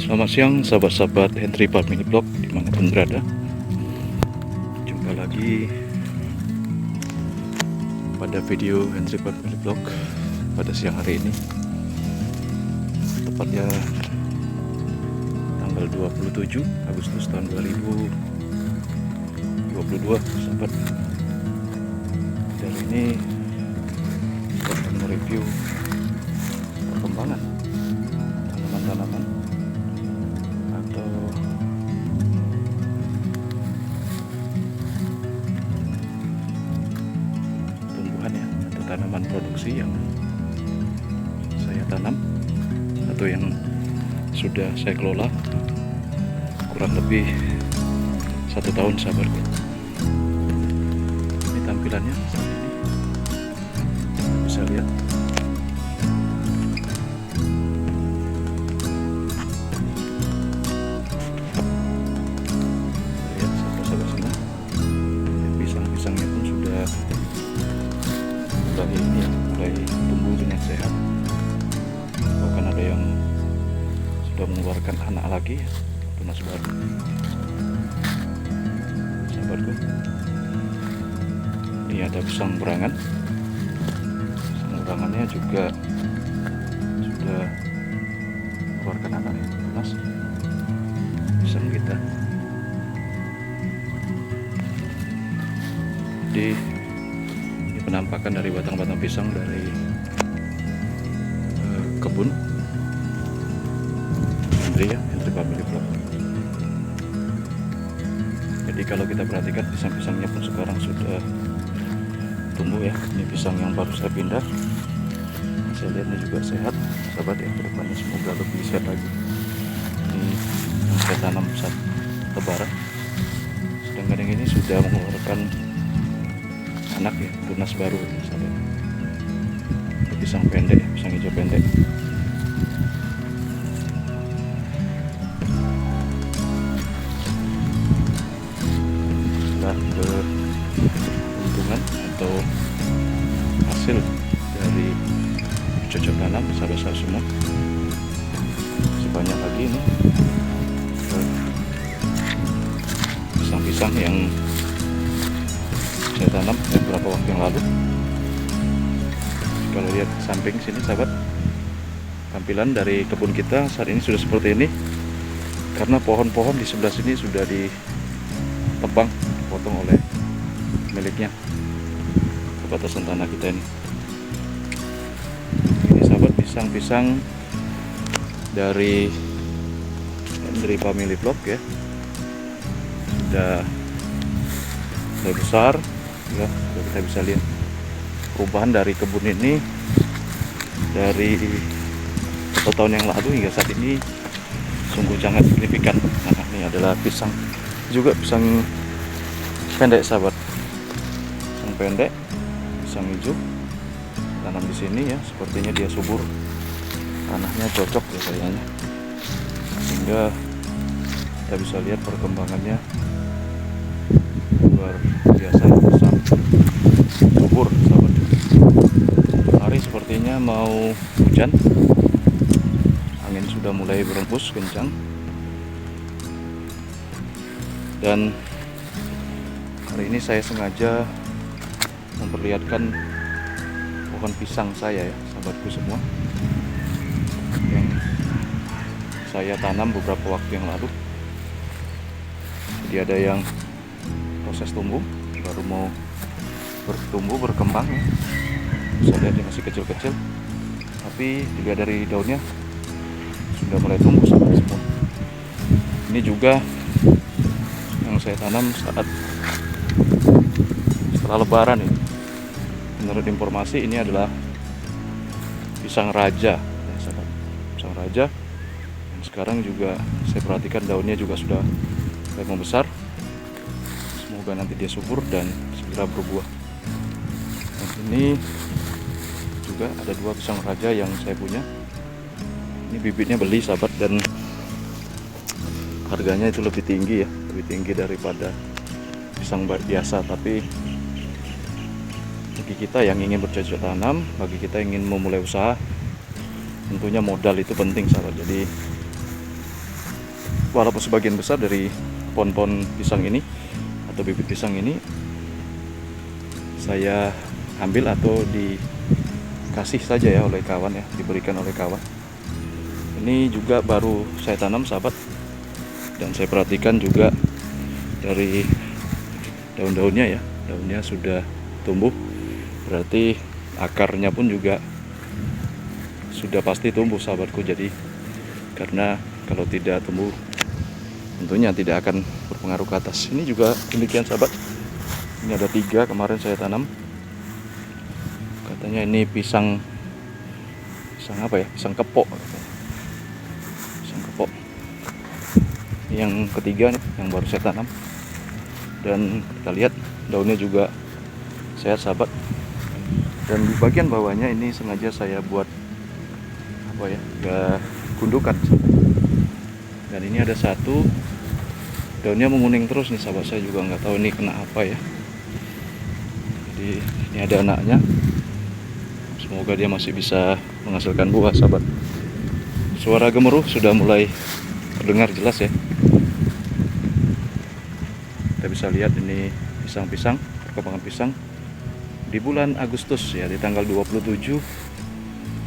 Selamat siang sahabat-sahabat Henry Family Vlog dimanapun berada. Jumpa lagi pada video Henry Family Vlog pada siang hari ini, tepatnya tanggal 27 Agustus tahun 2022. Sahabat, dari ini kita akan mereview perkembangan tanaman-tanaman atau tumbuhan ya, atau tanaman produksi yang saya tanam atau yang sudah saya kelola kurang lebih 1 tahun, sahabatku. Ini tampilannya saat ini, bisa lihat. Pisang-pisangnya pun sudah mulai tumbuh dengan sehat. Bahkan ada yang sudah mengeluarkan anak lagi, tunas baru. Sahabatku, ini ada pisang berangan. Pisang berangannya juga sudah mengeluarkan anaknya, tunas. Pisang kita. Jadi ini penampakan dari batang-batang pisang dari kebun Henry Family Vlog. Jadi kalau kita perhatikan, pisang-pisangnya pun sekarang sudah tumbuh ya. Ini pisang yang baru saya pindah, saya lihat ini juga sehat, sahabat ya. Kedepannya semoga lebih sehat lagi. Ini yang saya tanam saat lebaran, sedangkan yang ini sudah mengeluarkan anak ya, tunas baru, sahabat. Itu pisang pendek, pisang hijau pendek. Nah, keuntungan atau hasil dari cocok tanam sahabat-sahabat semua, sebanyak lagi ini pisang-pisang yang saya tanam beberapa waktu yang lalu. Kalau lihat samping sini, sahabat, tampilan dari kebun kita saat ini sudah seperti ini karena pohon-pohon di sebelah sini sudah ditebang, dipotong oleh miliknya, perbatasan tanah kita ini. Ini sahabat, pisang-pisang dari Henry Family Vlog ya, sudah besar ya. Kita bisa lihat perubahan dari kebun ini dari 1 tahun yang lalu hingga saat ini sungguh sangat signifikan. Nah, ini adalah pisang juga, pisang pendek, sahabat. Pisang pendek, pisang hijau, tanam di sini ya. Sepertinya dia subur, tanahnya cocok ya kayaknya, sehingga kita bisa lihat perkembangannya luar biasa, besar, subur, sahabat. Hari sepertinya mau hujan, angin sudah mulai berembus kencang, dan hari ini saya sengaja memperlihatkan pohon pisang saya ya, sahabatku semua, yang saya tanam beberapa waktu yang lalu. Jadi ada yang proses tumbuh, baru mau bertumbuh, berkembang ya. Bisa lihat dia masih kecil-kecil, tapi juga dari daunnya sudah mulai tumbuh, sahabat semua. Ini juga yang saya tanam saat setelah lebaran ini. Menurut informasi ini adalah pisang raja ya, sahabat. Pisang raja, dan sekarang juga saya perhatikan daunnya juga sudah mulai membesar. Semoga nanti dia subur dan segera berbuah. Dan ini juga ada 2 pisang raja yang saya punya. Ini bibitnya beli, sahabat, dan harganya itu lebih tinggi ya, lebih tinggi daripada pisang biasa. Tapi bagi kita yang ingin bercocok tanam, bagi kita yang ingin memulai usaha, tentunya modal itu penting, sahabat. Jadi walaupun sebagian besar dari pohon-pohon pisang ini atau bibit pisang ini saya ambil atau dikasih saja ya oleh kawan ya, diberikan oleh kawan. Ini juga baru saya tanam sahabat, dan saya perhatikan juga dari daun-daunnya ya, daunnya sudah tumbuh, berarti akarnya pun juga sudah pasti tumbuh sahabatku. Jadi karena kalau tidak tumbuh tentunya tidak akan berpengaruh ke atas. Ini juga demikian sahabat, ini ada 3 kemarin saya tanam, katanya ini pisang apa ya, pisang kepok katanya. Pisang kepok ini yang ketiga nih, yang baru saya tanam, dan kita lihat daunnya juga sehat sahabat. Dan di bagian bawahnya ini sengaja saya buat apa ya, gundukan. Dan ini ada satu, daunnya menguning terus nih sahabat, saya juga nggak tahu ini kena apa ya. Jadi ini ada anaknya, semoga dia masih bisa menghasilkan buah sahabat. Suara gemuruh sudah mulai terdengar jelas ya. Kita bisa lihat ini pisang-pisang, perkembangan pisang di bulan Agustus ya, di tanggal 27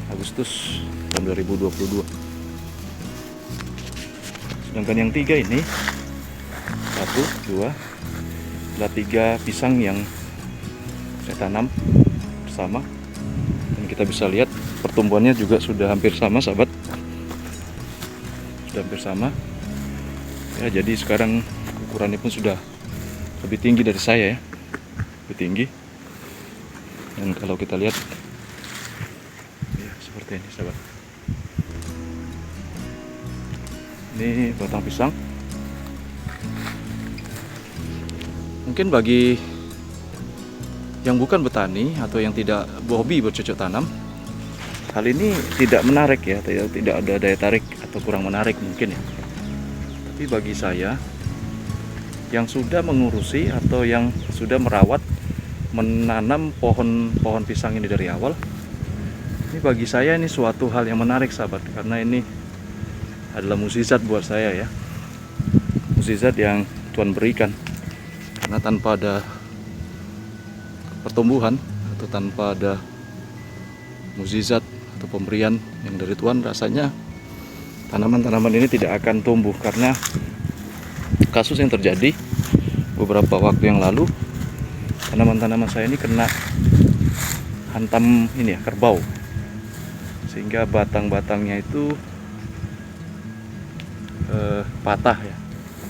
Agustus tahun 2022. Sedangkan yang 3 ini 1, 2 adalah 3 pisang yang saya tanam bersama, dan kita bisa lihat pertumbuhannya juga sudah hampir sama sahabat, sudah hampir sama ya. Jadi sekarang ukurannya pun sudah lebih tinggi dari saya ya, lebih tinggi. Dan kalau kita lihat ya, seperti ini sahabat, ini batang pisang. Mungkin bagi yang bukan petani atau yang tidak hobi bercocok tanam, hal ini tidak menarik ya, tidak ada daya tarik atau kurang menarik mungkin ya. Tapi bagi saya yang sudah mengurusi atau yang sudah merawat, menanam pohon pisang ini dari awal, ini bagi saya ini suatu hal yang menarik sahabat, karena ini adalah mukjizat buat saya ya, mukjizat yang Tuhan berikan. Karena tanpa ada pertumbuhan atau tanpa ada mukjizat atau pemberian yang dari Tuhan, rasanya tanaman-tanaman ini tidak akan tumbuh. Karena kasus yang terjadi beberapa waktu yang lalu, tanaman-tanaman saya ini kena hantam ini ya, kerbau, sehingga batang-batangnya itu patah ya.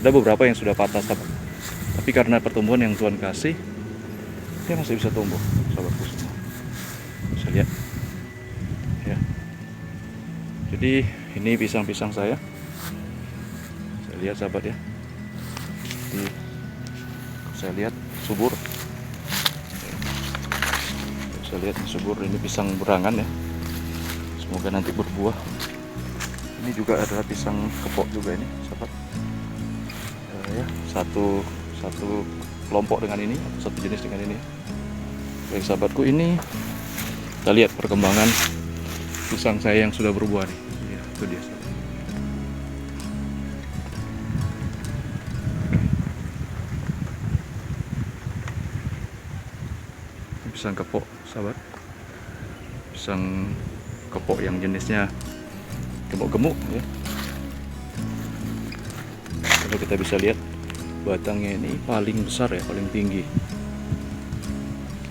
Ada beberapa yang sudah patah sahabat, tapi karena pertumbuhan yang Tuhan kasih, dia masih bisa tumbuh sahabatku semua. Bisa lihat ya. Jadi ini pisang-pisang saya lihat sahabat ya. Jadi saya lihat subur, saya lihat subur. Ini pisang berangan ya, semoga nanti berbuah. Ini juga adalah pisang kepok juga ini sahabat ya, satu kelompok dengan ini atau satu jenis dengan ini. Baik sahabatku, ini kita lihat perkembangan pisang saya yang sudah berbuah nih ya, itu dia sahabat. Pisang kepok sahabat, pisang kepok yang jenisnya gemuk-gemuk ya. Kalau kita bisa lihat batangnya ini paling besar ya, paling tinggi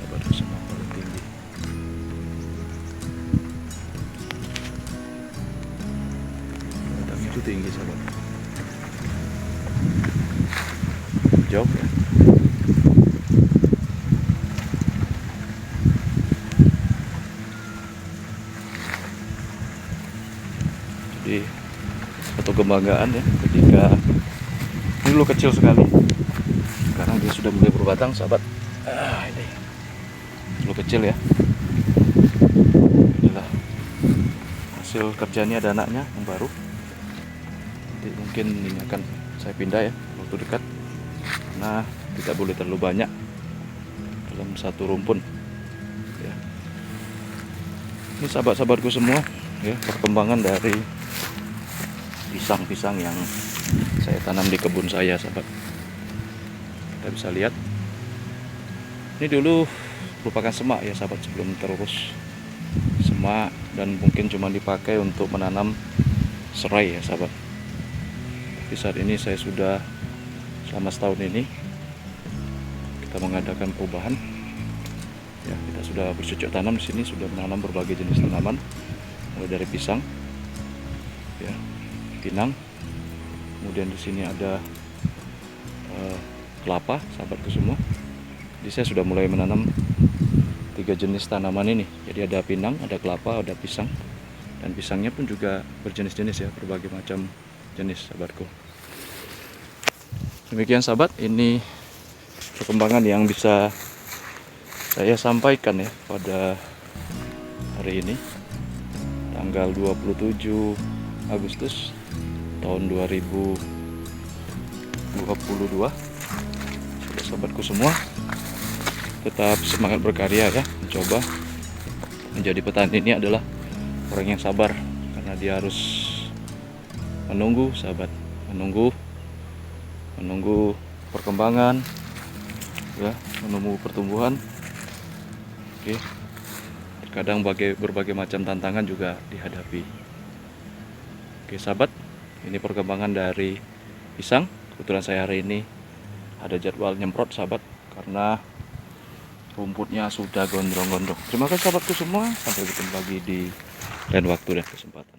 sahabat, semua paling tinggi. Batangnya itu tinggi sahabat, jauh ya. Jadi satu kebanggaan ya, ketika ini dulu kecil sekali, sekarang dia sudah mulai berbatang sahabat. Ini dulu kecil ya. Inilah hasil kerjanya, ada anaknya yang baru. Nanti mungkin ini akan saya pindah ya waktu dekat, karena tidak boleh terlalu banyak dalam satu rumpun ya. Ini sahabat-sahabatku semua ya, perkembangan dari pisang-pisang yang saya tanam di kebun saya, sahabat. Kita bisa lihat ini dulu merupakan semak ya, sahabat, sebelum terurus. Semak, dan mungkin cuma dipakai untuk menanam serai ya, sahabat. Tapi saat ini saya sudah selama setahun ini kita mengadakan perubahan ya, kita sudah bercocok tanam di sini, sudah menanam berbagai jenis tanaman, mulai dari pisang ya, pinang, kemudian di sini ada kelapa, sahabatku semua. Jadi saya sudah mulai menanam 3 jenis tanaman ini. Jadi ada pinang, ada kelapa, ada pisang, dan pisangnya pun juga berjenis-jenis ya, berbagai macam jenis, sahabatku. Demikian, sahabat, ini perkembangan yang bisa saya sampaikan ya pada hari ini, tanggal 27 Agustus tahun 2022. Sahabatku semua, tetap semangat berkarya ya, mencoba menjadi petani ini adalah orang yang sabar, karena dia harus menunggu, sahabat, menunggu perkembangan ya, menunggu pertumbuhan. Oke, terkadang berbagai macam tantangan juga dihadapi. Oke, sahabat, ini perkembangan dari pisang. Kebetulan saya hari ini ada jadwal nyemprot, sahabat, karena rumputnya sudah gondrong-gondrong. Terima kasih, sahabatku semua, sampai ketemu lagi di lain waktu dan kesempatan.